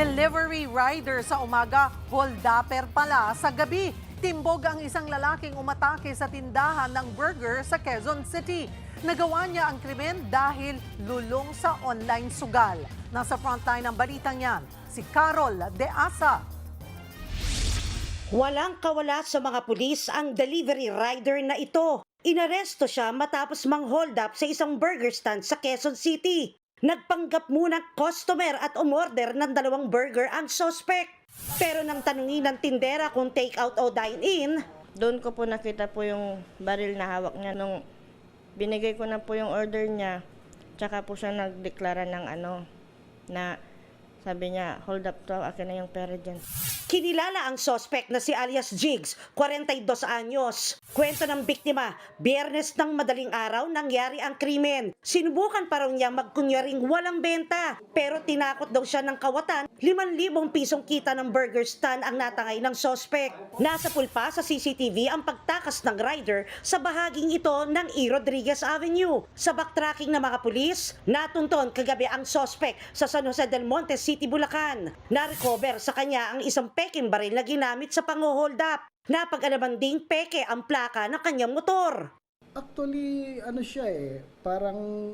Delivery rider sa umaga, holdapper pala sa gabi. Timbog ang isang lalaking umatake sa tindahan ng burger sa Quezon City. Nagawa niya ang krimen dahil lulong sa online sugal. Nasa frontline ng balitang yan, si Carol De Asa. Walang kawala sa mga pulis ang delivery rider na ito. Inaresto siya matapos mang-hold up sa isang burger stand sa Quezon City. Nagpanggap munang customer at umorder ng 2 burger ang suspect. Pero nang tanungin ng tindera kung take out o dine-in, doon ko po nakita po yung baril na hawak niya. Nung binigay ko na po yung order niya, tsaka po siya nagdeklara ng na sabi niya, hold up to, akin na yung pera dyan. kinilala ang suspect na si alias Jigs, 42 anyos. Kwento ng biktima, Biyernes ng madaling araw nangyari ang krimen. Sinubukan pa raw niya magkunyaring walang benta, pero tinakot daw siya ng kawatan. 5,000 pisong kita ng burger stand ang natangay ng suspect. Nasa pulpa sa CCTV ang pagtakas ng rider sa bahaging ito ng E. Rodriguez Avenue. Sa backtracking ng mga pulis, natunton kagabi ang suspect sa San Jose del Monte City, Bulacan. Na-recover sa kanya ang isang peking baril na ginamit sa pang-hold up. Napag-alaman ding peke ang plaka ng kanyang motor. Actually, siya parang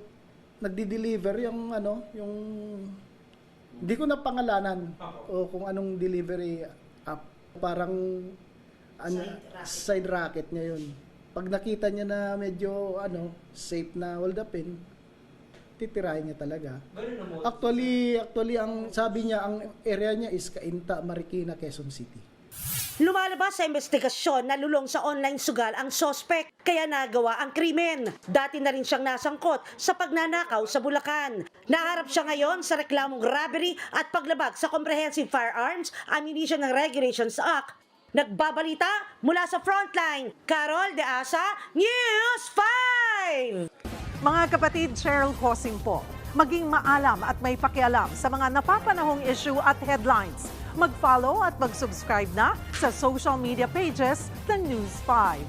nagdi-deliver yung yung hindi ko na pangalanan o kung anong delivery app. Parang side racket niya yun. Pag nakita niya na medyo safe na hold upin, titirahin niya talaga. Actually ang sabi niya, ang area niya is Cainta, Marikina, Quezon City. Lumalabas sa investigasyon na lulong sa online sugal ang suspect, kaya nagawa ang krimen. Dati na rin siyang nasangkot sa pagnanakaw sa Bulacan. Naharap siya ngayon sa reklamong robbery at paglabag sa Comprehensive Firearms, Ammunition and Regulations Act. Nagbabalita mula sa Frontline, Carol De Asa, News 5! Mga kapatid, Cheryl Cosing po. Maging maalam at may pakialam sa mga napapanahong issue at headlines. Mag-follow at mag-subscribe na sa social media pages ng News 5.